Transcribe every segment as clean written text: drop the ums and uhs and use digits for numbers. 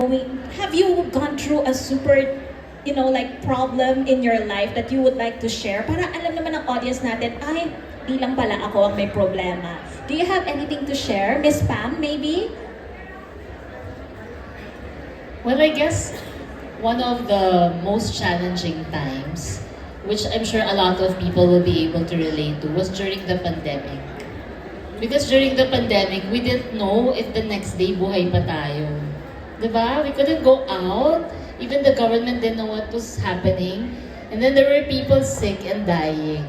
Have you gone through a super, like problem in your life that you would like to share? Para alam naman ng audience natin, ay, di lang pala ako ang may problema. Do you have anything to share? Miss Pam, maybe? Well, I guess one of the most challenging times, which I'm sure a lot of people will be able to relate to, was during the pandemic. Because during the pandemic, we didn't know if the next day buhay pa tayo. Diba? We couldn't go out. Even the government didn't know what was happening. And then there were people sick and dying.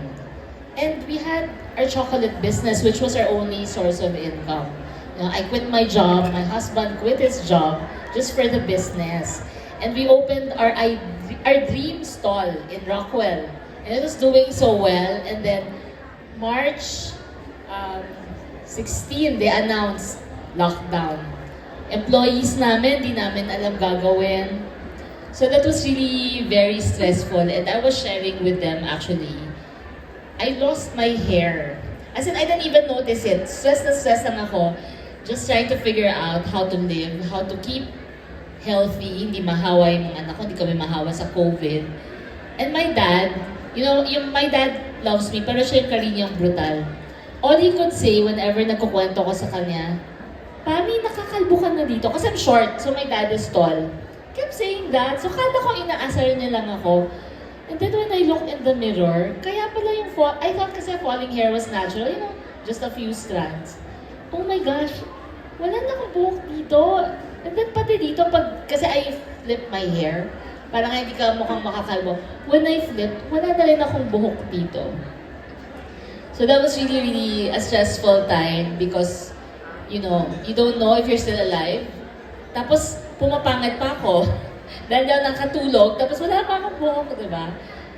And we had our chocolate business, which was our only source of income. I quit my job, my husband quit his job just for the business. And we opened our dream stall in Rockwell. And it was doing so well. And then March 16, they announced lockdown. Employees namin, di namin alam gagawin. So that was really very stressful. And I was sharing with them actually, I lost my hair. As in, I didn't even notice it. Stress na stress lang ako. Just trying to figure out how to live, how to keep healthy, hindi mahawa yung mga anak ko, hindi kami mahawa sa COVID. And my dad, my dad loves me, pero siya yung kalinyang brutal. All he could say whenever nagkukwento ko sa kanya, Pami, nakakalbo ka na dito. Kasi I'm short, so my dad is tall. Kept saying that. So kala ko inaasar niya lang ako. And then when I looked in the mirror, kaya pala yung I thought kasi falling hair was natural, just a few strands. Oh my gosh, wala na akong buhok dito. And then pati dito, kasi I flip my hair, parang hindi ka mukhang makakalbo. When I flip, wala na rin akong buhok dito. So that was really, really a stressful time because you don't know if you're still alive. Tapos, pumapangit pa ako. Dahil daw nakatulog, tapos wala pa akong buhok, di ba?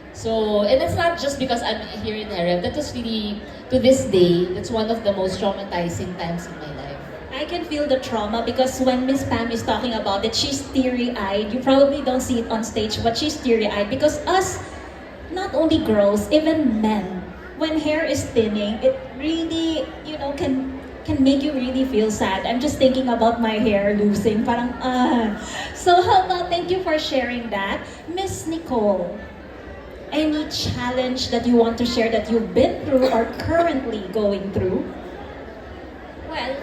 So, and it's not just because I'm here in Arab. That was really, to this day, that's one of the most traumatizing times in my life. I can feel the trauma because when Miss Pam is talking about it, she's teary-eyed. You probably don't see it on stage, but she's teary-eyed because us, not only girls, even men, when hair is thinning, it really, can make you really feel sad. I'm just thinking about my hair losing. Parang, So how about, thank you for sharing that. Miss Nicole, any challenge that you want to share that you've been through or currently going through? Well,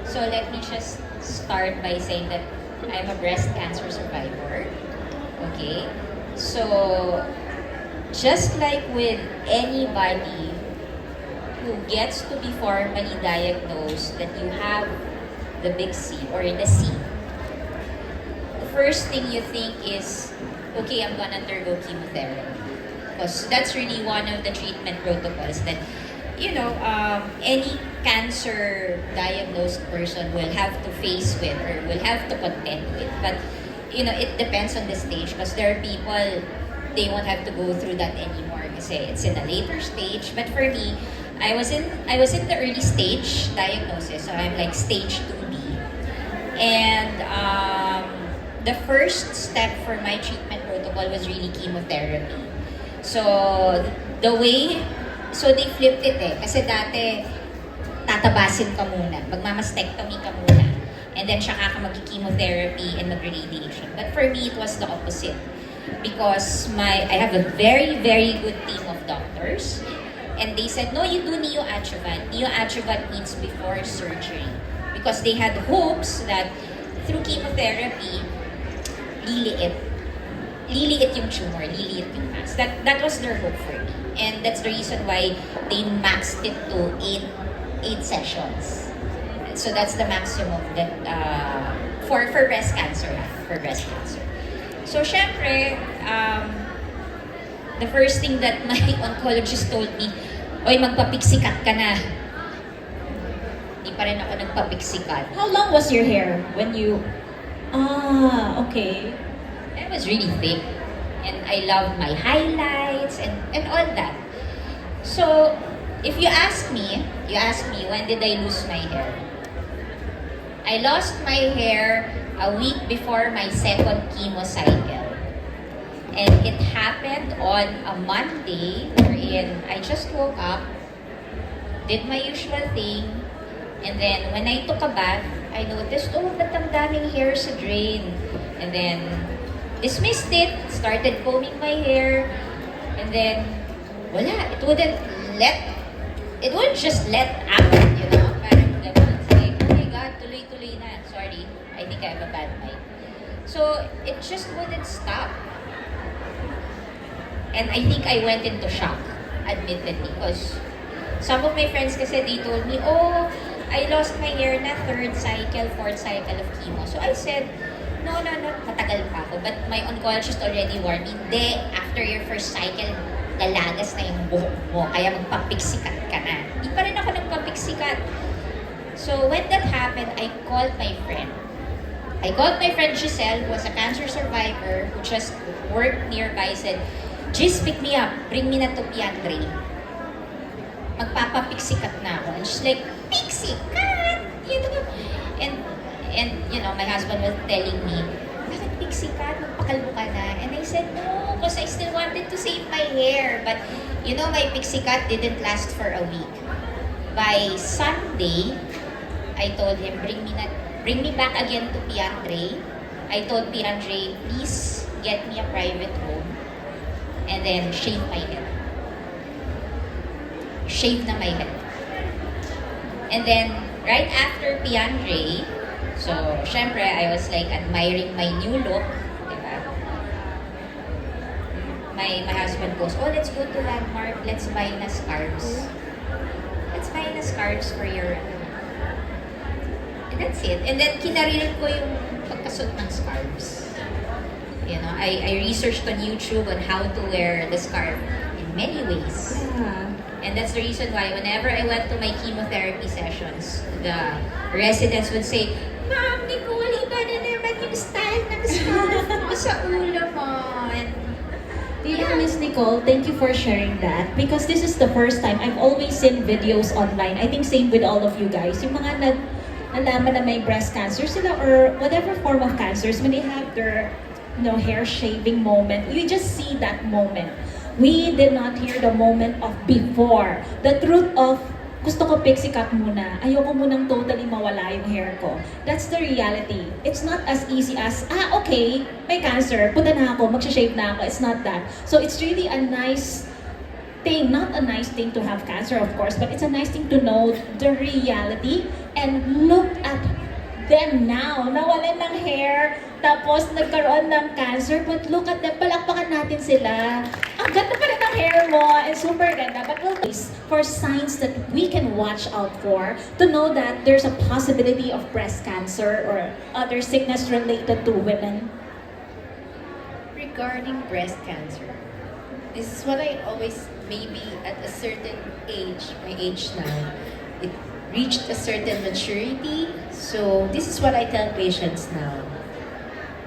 so let me just start by saying that I'm a breast cancer survivor. Okay? So, just like with anybody who gets to be formally diagnosed that you have the big C or the C, the first thing you think is, okay, I'm gonna undergo chemotherapy. Because that's really one of the treatment protocols that, any cancer diagnosed person will have to face with or will have to contend with. But, it depends on the stage because there are people, they won't have to go through that anymore kasi it's in a later stage. But for me, I was in the early stage diagnosis, so I'm like stage 2B. And the first step for my treatment protocol was really chemotherapy. So so they flipped it kasi dati tatabasin ka muna, magmamastectomy ka muna, and then saka ka mag-chemotherapy and mag-radiation. But for me, it was the opposite because I have a very, very good team of doctors. And they said, no, you do neoadjuvant. Neoadjuvant means before surgery. Because they had hopes that through chemotherapy, liliit yung tumor, liliit yung mass. That was their hope for me. And that's the reason why they maxed it to 8 sessions. So that's the maximum that for breast cancer. So, syempre, the first thing that my oncologist told me, oy, magpapiksikat ka na. Hindi pa rin ako nagpapiksikat. How long was your hair when you... okay. It was really thick. And I love my highlights and all that. So, if you ask me, when did I lose my hair? I lost my hair a week before my second chemo cycle. And it happened on a Monday wherein I just woke up, did my usual thing, and then when I took a bath, I noticed, oh, ba't ang daming hair sa drain? And then, dismissed it, started combing my hair, and then, wala, it wouldn't just let up, you know? Parang ganun. It's like, oh my God, tuloy-tuloy na. Sorry, I think I have a bad mic. So, it just wouldn't stop. And I think I went into shock, admittedly, because some of my friends kasi, they told me, oh, I lost my hair na third cycle, fourth cycle of chemo. So I said, no, matagal pa ako. But my oncologist already warned me, hindi, after your first cycle, lalagas na yung buhok mo, kaya magpapiksikat ka na. Di pa rin ako nagpapiksikat. So when that happened, I called my friend. Giselle, who was a cancer survivor, who just worked nearby, said, Gis, pick me up. Bring me na to Piandre. Magpapapiksikat na ako. And she's like, piksikat! You know? And you know, my husband was telling me, bakit piksikat? Magpakalbo ka na. And I said, no, because I still wanted to save my hair. But, you know, my piksikat didn't last for a week. By Sunday, I told him, bring me back again to Piandre. I told Piandre, please get me a private room. And then shave my head. Shave na my head. And then, right after Piandre, so, syempre, I was like admiring my new look. Diba? My husband goes, oh, let's go to Landmark. Let's buy na scarves. Let's buy na scarves for your... And that's it. And then, kinarir ko yung pagkasot ng scarves. You know, I researched on YouTube on how to wear the scarf in many ways. Yeah. And that's the reason why whenever I went to my chemotherapy sessions, the residents would say, Ma'am, Nicole, iba na naman yung style ng scarf mo sa ulo mo. And You know, Miss Nicole, thank you for sharing that because this is the first time I've always seen videos online. I think same with all of you guys. Yung mga nalaman na may breast cancer sila or whatever form of cancers, when they have their hair shaving moment, you just see that moment. We did not hear the moment of before. The truth of, gusto ko pixie cut muna. Ayoko munang totally mawala yung hair ko. That's the reality. It's not as easy as, okay, may cancer, punta na ako, magsha-shave na ako. It's not that. So it's really a nice thing, not a nice thing to have cancer, of course, but it's a nice thing to know the reality and look at them now. Nawalan ng hair, tapos nagkaroon ng cancer, but look at them, palakpakan natin sila. Ang ganda pa rin ng hair mo, and super ganda. But we'll for signs that we can watch out for to know that there's a possibility of breast cancer or other sickness related to women. Regarding breast cancer, this is what I always, maybe at a certain age, my age now, it reached a certain maturity. So this is what I tell patients now.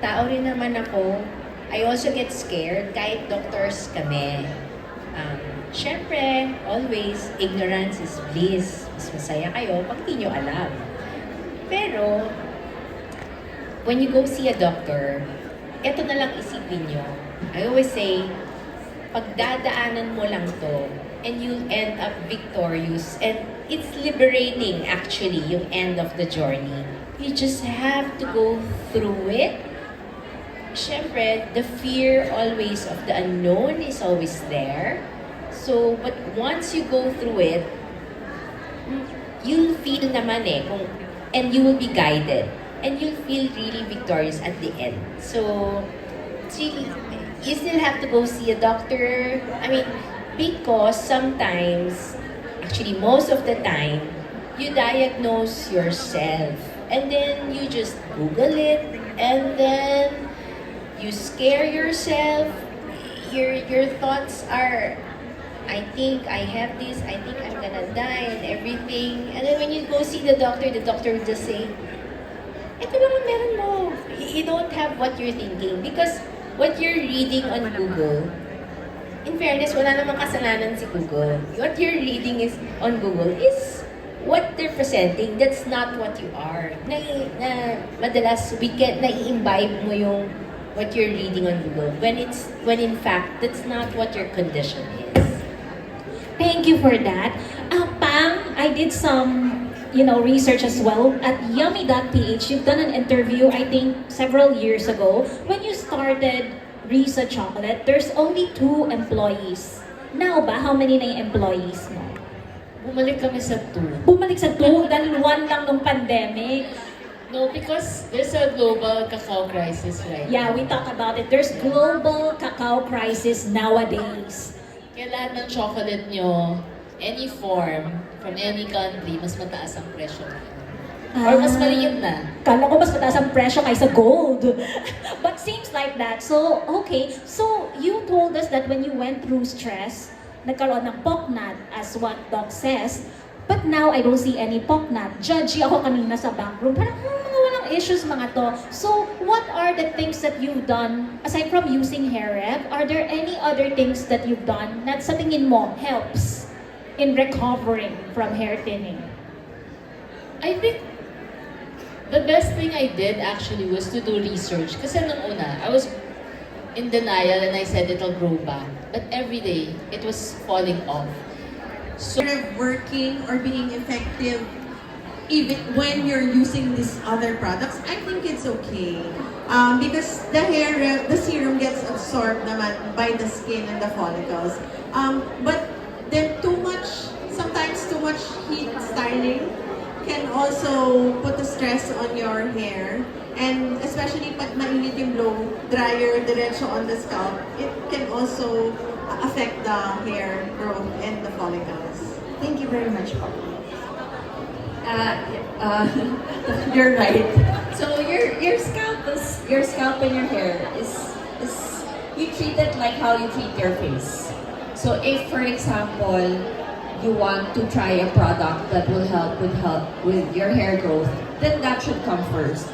Tao rin naman ako. I also get scared kahit doctors kami. Syempre, always, ignorance is bliss. Mas masaya kayo pag di nyo alam. Pero, when you go see a doctor, eto na lang isipin nyo. I always say, pagdadaanan mo lang to, and you'll end up victorious. And it's liberating, actually, yung end of the journey. You just have to go through it. Siyempre, the fear always of the unknown is always there. So, but once you go through it, you'll feel naman and you will be guided. And you'll feel really victorious at the end. So, it's really, you still have to go see a doctor. I mean, because sometimes, actually most of the time, you diagnose yourself. And then you just Google it. And then you scare yourself. Your thoughts are, I think I have this, I think I'm gonna die and everything. And then when you go see the doctor will just say, ito naman meron mo. You don't have what you're thinking. Because what you're reading on Google, in fairness, wala namang kasalanan si Google. What you're reading is on Google is what they're presenting. That's not what you are. Madalas, nai-imbibe mo yung what you're reading on Google. When in fact, that's not what your condition is. Thank you for that. Pam, I did some research as well. At Yummy.ph, you've done an interview, I think, several years ago. When you started Risa Chocolate, there's only 2 employees. Now ba, how many na yung employees mo? Bumalik kami sa 2. Bumalik sa 2 dahil 1 lang nung pandemic. No, because there's a global cacao crisis right Yeah, we talk about it. There's global cacao crisis nowadays. Kaya lahat ng chocolate nyo, any form, from any country, mas mataas ang presyo. Or mas maliit na. Kala ko mas mataas ang presyo kaysa gold. But seems like that. So, okay. So, you told us that when you went through stress, nagkaroon ng poknat as what Doc says. But now, I don't see any poknat. Judgy ako kanina sa backroom. Parang, mga walang issues mga to. So, what are the things that you've done, aside from using hair rep, are there any other things that you've done that sa tingin mo helps in recovering from hair thinning? I think the best thing I did actually was to do research. Kasi nung una, I was in denial and I said it'll grow back. But every day, it was falling off. So, Sort of working or being effective even when you're using these other products, I think it's okay. Because the serum gets absorbed naman by the skin and the follicles. But then sometimes too much heat styling can also put a stress on your hair. And especially pag mainit yung blow dryer diretso on the scalp, it can also affect the hair growth and the follicles. Thank you very much, Pop. You're right. So your scalp and your hair is you treat it like how you treat your face. So if, for example, you want to try a product that will help with your hair growth, then that should come first.